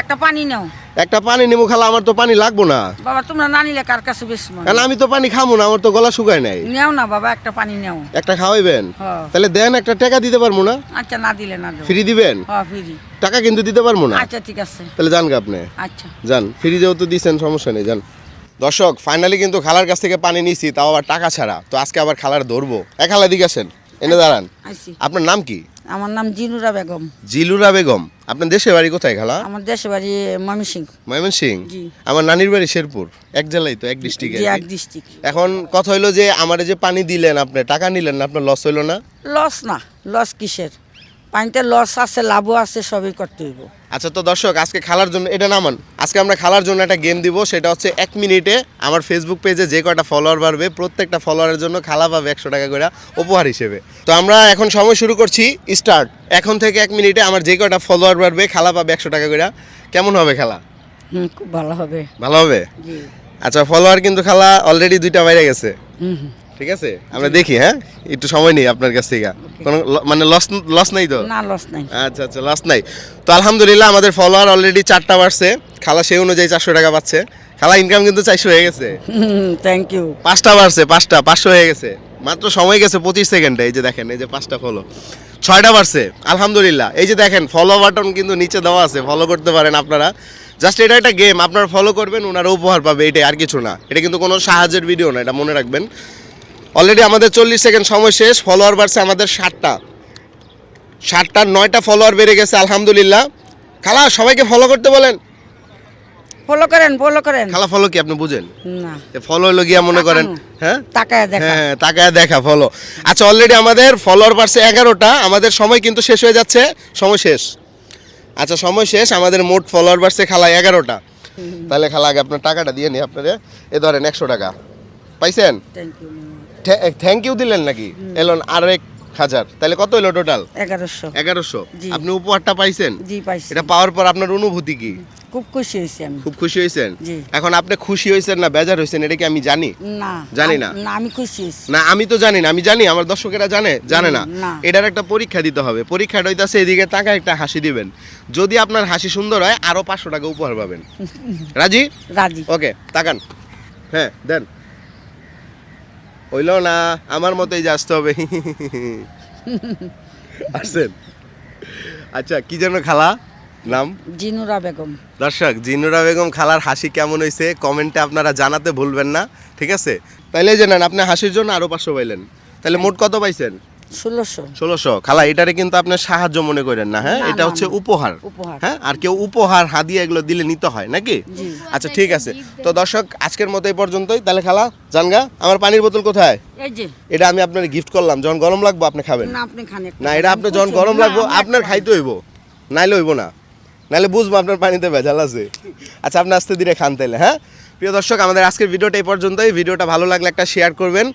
একটা পানি নাও। একটা পানি নেবো খালা, আমার তো পানি লাগবো না বাবা তোমরা না নিলে কার কাছে বেশ মন। কারণ আমি তো পানি খাবো না, আমার তো গলা শুকায় নাই। নাও না বাবা, একটা পানি নাও। একটা খাওয়াইবেন? হ্যাঁ। তাহলে দেন, একটা টাকা দিতে পারবো না? আচ্ছা, না দিলে না দেবো। ফ্রি দিবেন? হ্যাঁ ফ্রি। টাকা কিন্তু দিতে পারবো না। আচ্ছা ঠিক আছে। তাহলে যান গা আপনি। আচ্ছা যান, ফ্রি যেহেতু দিচ্ছেন সমস্যা নেই, যান। দর্শক ফাইনালি কিন্তু খালার কাছ থেকে পানি নিছি, তাও আবার টাকা ছাড়া। তো আজকে আবার খালার ধরবো। খালা দিকে আসেন, এনে দাঁড়ান। আইছি। আপনার নাম কি? আমার নাম জিনুরা বেগম। জিলুরা বেগম। আপনার দেশের বাড়ি কোথায় খালা? আমার দেশের বাড়ি ময়মনসিংহ। ময়মনসিংহ? জি। আমার নানির বাড়ি শেরপুর। এক জেলায় তো, এক ডিস্ট্রিক্টে। জি, এক ডিস্ট্রিক্ট। এখন কথা হইলো যে আমারে যে পানি দিলেন, আপনি টাকা নিলেন না, আপনার লস হইলো না? লস না, লস কিসের? পানিতে লস আছে, লাভও আছে, সবই করতে হইব। আচ্ছা, তো দর্শক আজকে খালার জন্য এটা নামান, আজকে আমরা খালার জন্য একটা গেম দিব। সেটা হচ্ছে 1 মিনিটে আমার ফেসবুক পেজে যে কয়টা ফলোয়ার বাড়বে, প্রত্যেকটা ফলোয়ারের জন্য খালা পাবে 100 টাকা করে উপহার হিসেবে। তো আমরা এখন সময় শুরু করছি, স্টার্ট। এখন থেকে 1 মিনিটে আমার যে কয়টা ফলোয়ার বাড়বে, খালা পাবে 100 টাকা করে। কেমন হবে খেলা? খুব ভালো হবে। ভালো হবে? জি। আচ্ছা, ফলোয়ার কিন্তু খালা অলরেডি 2টা বাইরে গেছে। হুম হুম। ঠিক আছে, আমরা দেখি। হ্যাঁ, একটু সময় নেই আপনার কাছ থেকে। কোনো মানে লস নাই তো? না, লস নাই। আচ্ছা আচ্ছা, লস নাই তো। আলহামদুলিল্লাহ আমাদের ফলোয়ার অলরেডি 4টা বাড়ছে। খালা সেই অনুযায়ী 400 টাকা পাচ্ছে। খালা ইনকাম কিন্তু 400 হয়ে গেছে। Thank you. 5টা বাড়ছে, 500 হয়ে গেছে। মাত্র সময় গেছে 25 সেকেন্ডে। এই যে দেখেন, এই যে 5টা ফলো। 6টা বাড়ছে আলহামদুলিল্লাহ। এই যে দেখেন, ফলো বাটন কিন্তু নিচে দেওয়া আছে, ফলো করতে পারেন আপনারা। জাস্ট এটা একটা গেম, আপনারা ফলো করবেন, ওনারা উপহার পাবে, এটাই, আর কিছু না। এটা কিন্তু কোনো সাহায্যের ভিডিও না, এটা মনে রাখবেন। অলরেডি আমাদের 40 সেকেন্ড সময় শেষ। ফলোয়ার বাড়ছে আমাদের 7টা 9টা ফলোয়ার বেড়ে গেছে আলহামদুলিল্লাহ। খালা সবাইকে ফলো করতে বলেন। ফলো করেন, ফলো করেন। খালা ফলো কি আপনি বুঝেন? না, ফলো হলো গিয়া মনে করেন, হ্যাঁ তাকায় দেখা। হ্যাঁ, তাকায় দেখা ফলো। আচ্ছা, অলরেডি আমাদের ফলোয়ার বাড়ছে 11টা। আমাদের সময় কিন্তু শেষ হয়ে যাচ্ছে, সময় শেষ। আচ্ছা, সময় শেষ। আমাদের মোট ফলোয়ার বাড়ছে খালা 11টা। তাহলে খালা আগে আপনার টাকাটা দিয়ে নিই আপনারে। এ ধরেন 100 টাকা পাইছেন। Thank you. থ্যাংক ইউ দিলেন নাকি? এলন আর 1000। তাহলে কত হলো টোটাল? 1100। জি। আপনি উপহারটা পাইছেন? জি পাইছি। এটা পাওয়ার পর আপনার অনুভূতি কি? খুব খুশি হয়েছি আমি। খুব খুশি হয়েছেন? জি। এখন আপনি খুশি হয়েছেন না বেজার হয়েছেন, এটা কি আমি জানি? না, জানি না। না, আমি খুশি হয়েছি। না, আমি তো জানি না। আমি জানি, আমার দর্শকেরা জানে না। না। এটার একটা পরীক্ষা দিতে হবে। পরীক্ষাটা হইতাছে, এদিকে তাকায় একটা হাসি দিবেন। যদি আপনার হাসি সুন্দর হয়, আরো 500 টাকা উপহার পাবেন। রাজি? রাজি। ওকে, তাকান। হ্যাঁ, দেন। হইল না, আমার মতোই যে আসতে হবে। আসছেন? আচ্ছা, কি যেন খালা নাম? জিনুরা বেগম। দর্শক, জিনুরা বেগম খালার হাসি কেমন হয়েছে কমেন্টে আপনারা জানাতে ভুলবেন না, ঠিক আছে? তাইলে জানেন আপনি হাসির জন্য আরো 500 পাইলেন। তাহলে মোট কত পাইছেন? 1600। খালা এটারে কিন্তু আপনার সাহায্য মনে করেন না, হ্যাঁ, এটা হচ্ছে উপহার। হ্যাঁ, আর কেউ উপহার হাদিয়া এগুলো দিলে নিতে হয় নাকি? আচ্ছা ঠিক আছে। তো দর্শক, আজকের মতো এই পর্যন্তই। তাহলে খালা জানগা। আমার পানির বোতল কোথায়? এই যে। এটা আমি আপনার গিফট করলাম, যখন গরম লাগবে আপনি খাবেন। না, আপনি খান একটা। না, এটা আপনি যখন গরম লাগবে আপনার খাইতে হইব, নাইলে হইব না। নাহলে বুঝবো আপনার পানিতে ভেজাল আছে। আচ্ছা, আপনি আস্তে ধীরে খান তাইলে। হ্যাঁ প্রিয় দর্শক, আমাদের আজকের ভিডিওটা এই পর্যন্তই। ভিডিওটা ভালো লাগলে একটা শেয়ার করবেন।